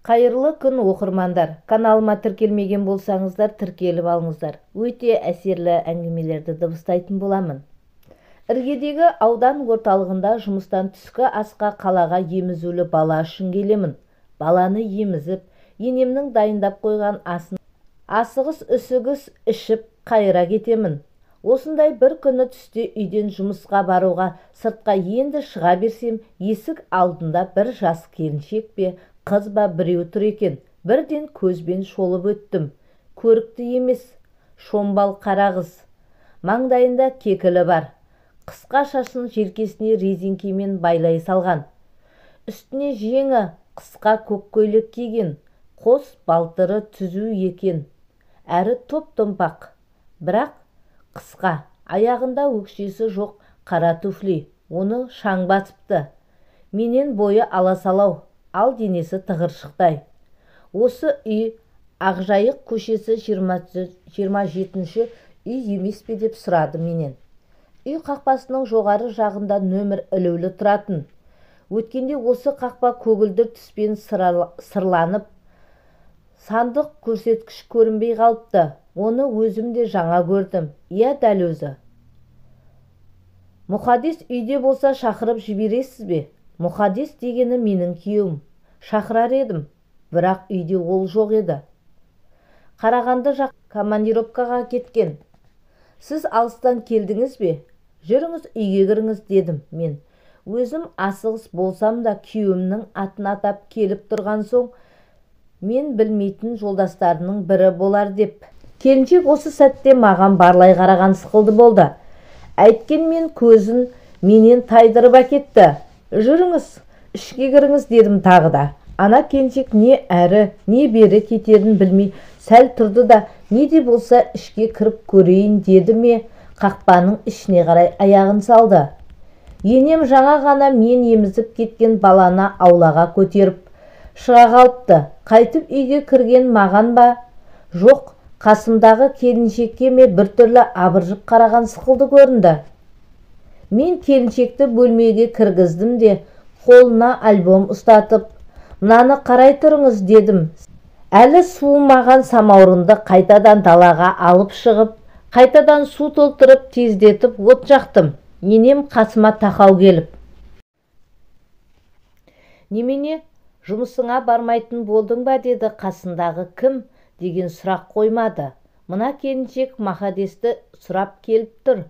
Қайырлы күн оқырмандар. Каналыма тіркелмеген болсаңыздар, тіркеліп алыңыздар. Өте әсерлі әңгімелерді дыбыстайтын боламын. Іргедегі аудан орталығында жұмыстан түскі асқа қалаға емізулі бала үшін келемін. Баланы емізіп, енемнің дайындап қойған асын асығыс-үсігіс ішіп қайыра кетемін. Осындай бір күні түсте үйден жұмысқа баруға сыртқа енді шыға берсем, есік алдында бір жас келіншек пе, қыз ба біреу тұр екен. Бірден көзбен шолып өттім. Көрікті емес, шомбал қара қыз. Маңдайында кекілі бар. Қысқа шашын желкесіне резинкемен байлай салған. Үстіне жеңі қысқа көк көйлек киген. Қос балтыры түзу екен. Әрі топ-томпақ. Бірақ қысқа, аяғында өкшесі жоқ қара туфли. Оны шаң басыпты. Менен бойы аласалау, ал денесі тығыршықтай. Осы үй Ақжайық көшесі 27-ші үй емес пе деп сұрады менен. Үй қақпасының жоғары жағында нөмір ілулі тұратын. Өткенде осы қақпа көгілдір түспен сырланып, сандық көрсеткіш көрінбей қалыпты. Оны өзім де жаңа көрдім. Иә, дәл өзі. Мұқадес үйде болса шақырып жібересіз бе? Мұқадес дегені менің күйеуім. Шақырар едім, бірақ үйде ол жоқ еді. Қарағанды жақ командировкаға кеткен. Сіз алыстан келдіңіз бе? Жүріңіз, үйге кіріңіз дедім мен. Өзім асығыс болсам да күйеуімнің атын атап келіп тұрған соң, мен білмейтін жолдастарының бірі болар деп. Келіншек осы сәтте маған барлай қараған сықылды болды. Әйткен мен көзін менен тайдырып әкетті. Жүріңіз, ішке кіріңіз дедім тағы да. Ана келіншек не әрі, не бері кетерін білмей сәл тұрды да, не де болса ішке кіріп көрейін деді ме, қақпаның ішіне қарай аяғын салды. Енем жаңа ғана мен емізіп кеткен баланы аулаға көтеріп шыға қалыпты. Қайтып үйге кірген маған ба? Жоқ, қасымдағы келіншекке ме біртүрлі абыржып қараған сықылды көрінді. Мен келіншекті бөлмеге кіргіздім де, қолына альбом ұстатып, мынаны қарай тұрыңыз дедім. Әлі суымаған самаурынды қайтадан далаға алып шығып, қайтадан су толтырып тездетіп от жақтым. Енем қасыма тақау келіп: немене, жұмысыңа бармайтын болдың ба деді. Қасындағы кім деген сұрақ қоймады. Мына келіншек Махадесті сұрап келіп тұр.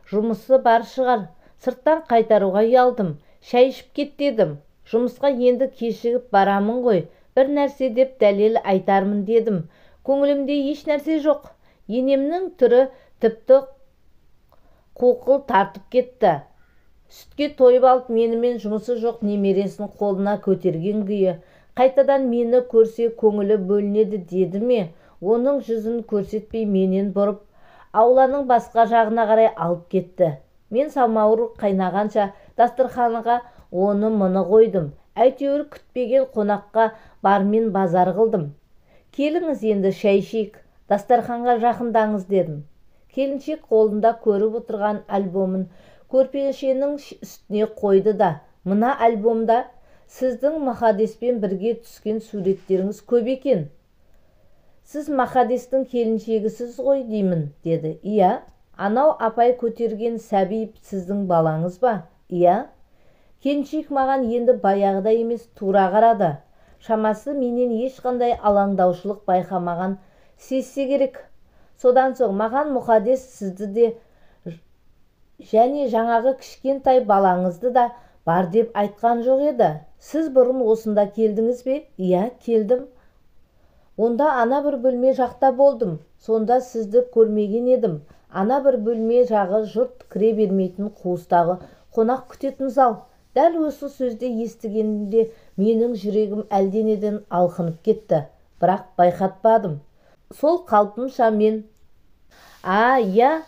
Жұмысы бар шығар. Сырттан қайтаруға ұялдым. Шай ішіп кет дедім. Жұмысқа енді кешігіп барамын ғой. Бір нәрсе деп дәлел айтармын дедім. Көңілімде еш нәрсе жоқ. Енемнің түрі тіпті қолқыл тартып кетті. Сүтке тойып алып менімен жұмысы жоқ немересін қолына көтерген күйі қайтадан мені көрсе көңілі бөлінеді деді ме? Оның жүзін көрсетпей менен бұрып ауланың басқа жағына қарай алып кетті. Мен самауыр қайнағанша дастарханыға оны мұны қойдым. Әйтеуір күтпеген қонаққа бармен базар қылдым. Келіңіз енді шай ішейік, дастарханға жақындаңыз дедім. Келіншек қолында көріп отырған альбомын көрпешенің үстіне қойды да, мына альбомда сіздің Махадеспен бірге түскен суреттеріңіз көп екен. Сіз Махадестің келіншегісіз ғой деймін деді. Иә. Анау апай көтерген сәби сіздің балаңыз ба? Иә. Келіншек маған енді баяғыда емес тура қарады. Шамасы менен ешқандай алаңдаушылық байқамаған сезсе керек. Содан соң маған Мұқадес сізді де және жаңағы кішкентай балаңызды да бар деп айтқан жоқ еді. Сіз бұрын осында келдіңіз бе? Иә, келдім. Онда ана бір бөлме жақта болдым. Сонда сізді көрмеген едім. Ана бір бөлме жағы жұрт кіре бермейтін қуыстағы қонақ күтетін зал. Дәл осы сөзді естігенде менің жүрегім әлденеден алқынып кетті. Бірақ байқатпадым. Сол қалпымша мен: иә,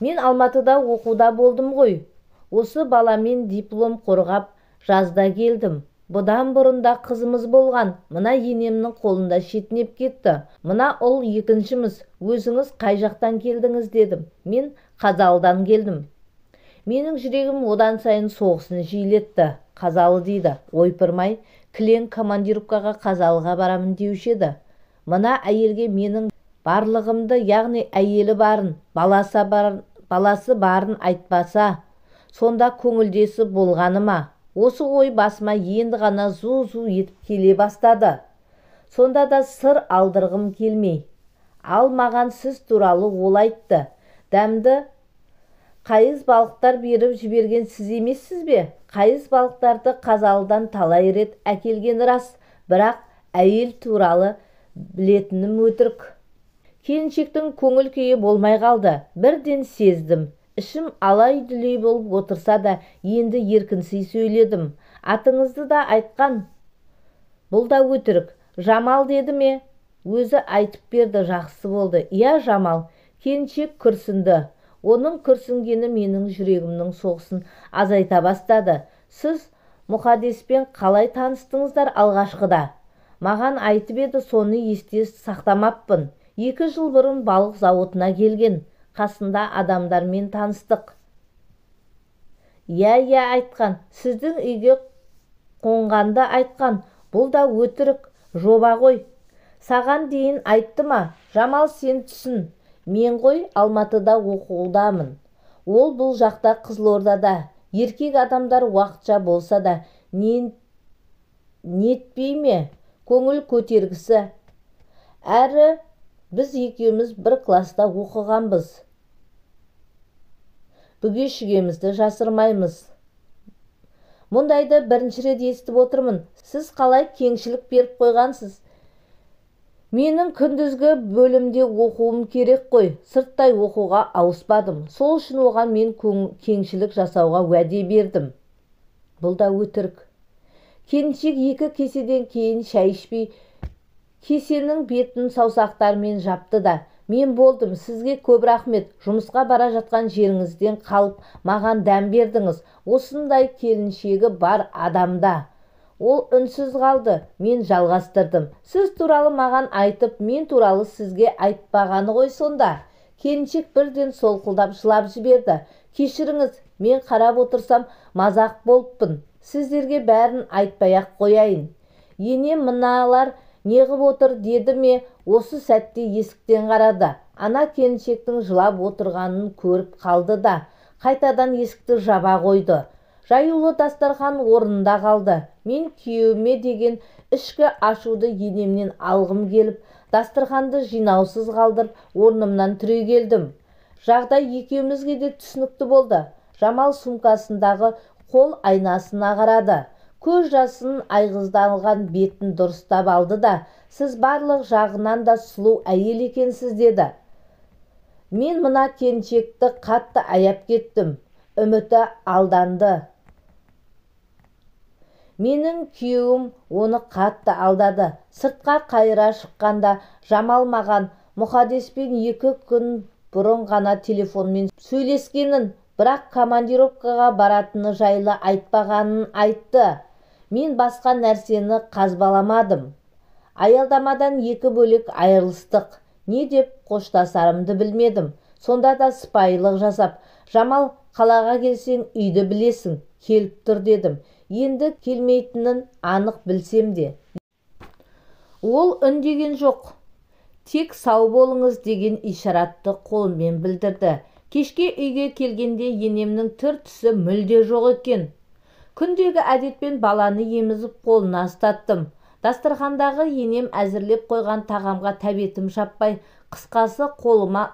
мен Алматыда оқуда болдым ғой. Осы баламен диплом қорғап жазда келдім. Бұдан бұрында қызымыз болған. Мына енемнің қолында шетінеп кетті. Мына ұл екіншіміз. Өзіңіз қай жақтан келдіңіз дедім. Мен Қазалыдан келдім. Менің жүрегім одан сайын соғысын жиілетті. Қазалы дейді. Ойпырмай, кілең командировкаға Қазалыға барамын деуші еді. Мына әйелге менің барлығымды, яғни әйелі барын, баласы барын айтпаса, сонда көңілдесі болғаны ма? Осы ой басыма енді ғана зу-зу етіп келе бастады. Сонда да сыр алдырғым келмей. Ал маған сіз туралы ол айтты. Дәмді қайыз балықтар беріп жіберген сіз емессіз бе? Қайыз балықтарды Қазалыдан талай рет әкелген рас, бірақ әйел туралы білетінім өтірік. Келіншектің көңіл күйі болмай қалды. Бірден сездім. Ішім алай-дүлей болып отырса да, енді еркінсей сөйледім. Атыңызды да айтқан. Бұл да өтірік. Жамал деді ме? Өзі айтып берді, жақсы болды. Иә, Жамал. Келіншек күрсінді. Оның күрсінгені менің жүрегімнің соғысын азайта бастады. Сіз Мұқадеспен қалай таныстыңыздар алғашқыда? Маған айтып еді, соны есте сақтамаппын. 2 жыл бұрын балық зауытына келген. Қасында адамдармен таныстық. Иә, айтқан. Сіздің үйге қонғанда айтқан. Бұл да өтірік жоба ғой. Саған дейін айтты ма? Жамал, сен түсін. Мен ғой Алматыда оқудамын. Ол бұл жақта Қызылордада. Еркек адамдар уақытша болса да нетпей ме? Көңіл көтергісі. Әрі біз екеуміз бір класста оқығанбыз. Бүге-шүгемізді жасырмаймыз. Мұндайды бірінші рет естіп отырмын. Сіз қалай кеңшілік беріп қойғансыз? Менің күндізгі бөлімде оқуым керек қой. Сырттай оқуға ауыспадым. Сол үшін оған мен кеңшілік жасауға уәде бердім. Бұл да өтірік. Келіншек 2 кеседен кейін шай ішпей, кесенің бетін саусақтармен жапты да, мен болдым, сізге көп рахмет. Жұмысқа бара жатқан жеріңізден қалып, маған дәм бердіңіз. Осындай келіншегі бар адамда. Ол үнсіз қалды. Мен жалғастырдым. Сіз туралы маған айтып, мен туралы сізге айтпағаны ғой сонда. Келіншек бірден солқылдап жылап жіберді. Кешіріңіз, мен қарап отырсам мазақ болыппын. Сіздерге бәрін айтпай-ақ қояйын. Енем мыналар неғып отыр деді ме? Осы сәтте есіктен қарады. Ана келіншектің жылап отырғанын көріп қалды да, қайтадан есікті жаба қойды. Жаюлы дастархан орнында қалды. Мен күйеуіме деген ішкі ашуды енемнен алғым келіп, дастарханды жинаусыз қалдырып, орнымнан түрегелдім. Жағдай екеумізге де түсінікті болды. Жамал сумкасындағы қол айнасына қарады. Көз жасын айғызданған бетін дұрыстап алды да, сіз барлық жағынан да сұлу әйел екенсіз деді. Мен мына келіншекті қатты аяп кеттім. Үміті алданды. Менің күйеуім оны қатты алдады. Сыртқа қайыра шыққанда Жамал маған Мұқадеспен 2 күн бұрын ғана телефонмен сөйлескенін, бірақ командировкаға баратыны жайлы айтпағанын айтты. Мен басқа нәрсені қазбаламадым. Аялдамадан 2 бөлек айырылыстық. Не деп қоштасарымды білмедім. Сонда да сыпайылық жасап, Жамал, қалаға келсең үйді білесің, келіп тұр дедім. Енді келмейтінін анық білсем де. Ол үндеген жоқ. Тек сау болыңыз деген ишаратты қолымен білдірді. Кешке үйге келгенде енемнің түр-түсі мүлде жоқ екен. Күндегі әдетпен баланы емізіп қолына ұстаттым. Дастархандағы енем әзірлеп қойған тағамға тәбетім шаппай, қысқасы қолыма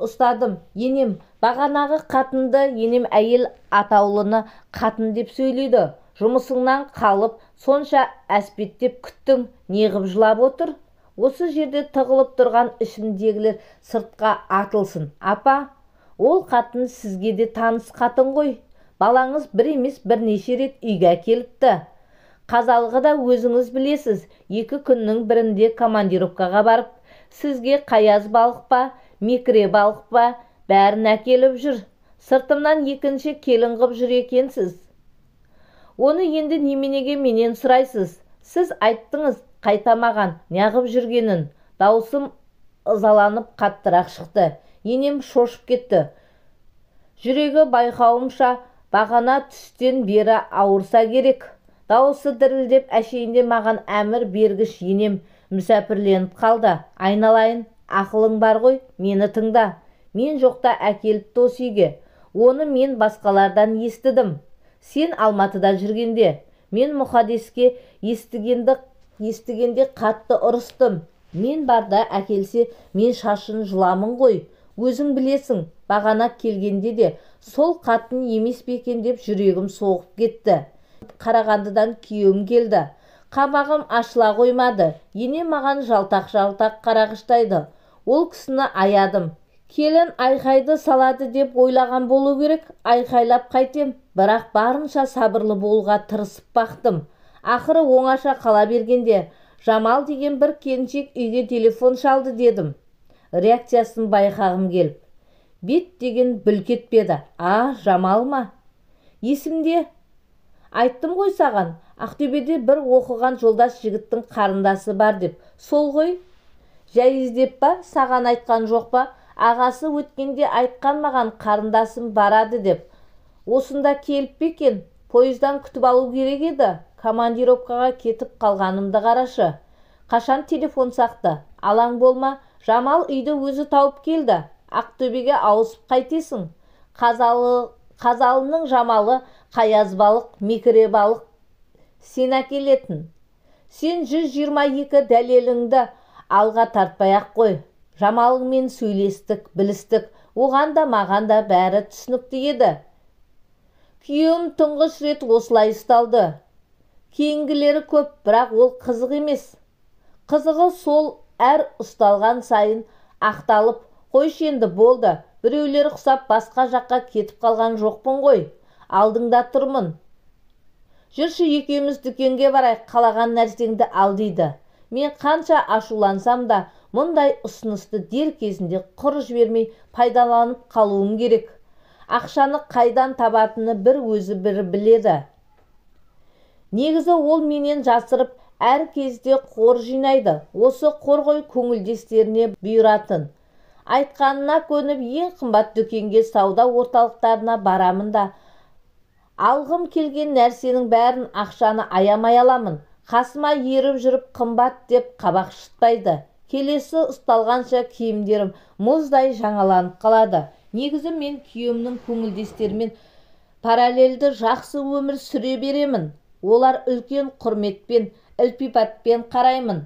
ұстадым. Енем, бағанағы қатынды, енем әйел атаулыны қатын деп сөйлейді. Жұмысыңнан қалып, сонша әспеттеп күттің, неғып жылап отыр? Осы жерде тығылып тұрған ішімдегілер сыртқа атылсын. Апа, ол қатын сізге де таныс қатын ғой. Балаңыз бір емес бірнеше рет үйге келіпті. Қазалыға да өзіңіз білесіз, 2 күннің бірінде командировкаға барып, сізге қаяз балық па, мекіре балық па, бәрін әкеліп жүр. Сыртымнан 2-ші келін қып жүр екенсіз. Оны енді неменеге менен сұрайсыз? Сіз айттыңыз, қайтамаған, неғып жүргенін. Даусым ызаланып қаттырақ шықты. Енем шошып кетті. Жүрегі байқауымша бағана түстен бері ауырса керек. Дауысы дірілдеп әшейінде маған әмір бергіш енем мүсәпірленіп қалды. Айналайын, ақылың бар ғой, мені тыңда. Мен жоқта әкеліпті осы үйге. Оны мен басқалардан естідім. Сен Алматыда жүргенде. Мен Мұхадеске естігенде қатты ұрыстым. Мен барда әкелсе, мен шашын жұламын ғой. Өзің білесің, бағана келгенде де сол қатын емес пе екен деп жүрегім соғып кетті. Қарағандыдан күйеуім келді. Қабағым ашыла қоймады. Ене маған жалтақ-жалтақ қарағыштайды. Ол кісіні аядым. Келін айқайды салады деп ойлаған болу керек. Айқайлап қайтем. Бірақ барынша сабырлы болуға тырысып бақтым. Ақыры оңаша қала бергенде Жамал деген бір келіншек үйге телефон шалды дедім. Реакциясын байқағым келіп. Бет деген бүлк етпеді. Жамал ма? Есімде. Айттым ғой саған, Ақтөбеде бір оқыған жолдас жігіттің қарындасы бар деп. Сол ғой? Жай іздеп па? Саған айтқан жоқ па? Ағасы өткенде айтқан маған қарындасым барады деп. Осында келіп пе екен? Пойыздан күтіп алу керек еді. Командировкаға кетіп қалғанымды қарашы. Қашан телефон сақты? Алаң болма, Жамал үйді өзі тауып келді. Ақтөбеге ауысып қайтесің. Қазалының Жамалы қаязбалық, мекіребалық сен әкелетін. Сен 122 дәлеліңді алға тартпай-ақ қой. Жамалыңмен сөйлестік, білістік. Оған да маған да бәрі түсінікті еді. Күйеуім тұңғыш рет осылай ұсталды. Кейінгілері көп, бірақ ол қызық емес. Қызығы сол әр ұсталған сайын ақталып, қойшы енді болды. Біреулері құсап басқа жаққа кетіп қалған жоқпын ғой. Алдыңда тұрмын. Жүрші екеуміз дүкенге барайық, қалаған нәрсеңді ал дейді. Мен қанша ашулансам да, мұндай ұсынысты дер кезінде құр жібермей пайдаланып қалуым керек. Ақшаны қайдан табатыны бір өзі бір біледі. Негізі ол менен жасырып, әр кезде қор жинайды. Осы қор ғой көңілдестеріне бұйыратын. Айтқанына көніп ең қымбат дүкенге, сауда орталықтарына барамын да, алғым келген нәрсенің бәрін ақшаны аямай аламын. Қасыма еріп жүріп қымбат деп қабақ шытпайды. Келесі ұсталғанша киімдерім мұздай жаңаланып қалады. Негізі мен күйеуімнің көңілдестерімен параллельді жақсы өмір сүре беремін. Олар үлкен құрметпен, ілтипатпен қараймын.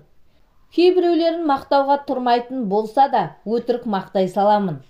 Кейбіреулерін мақтауға тұрмайтын болса да, өтірік мақтай саламын.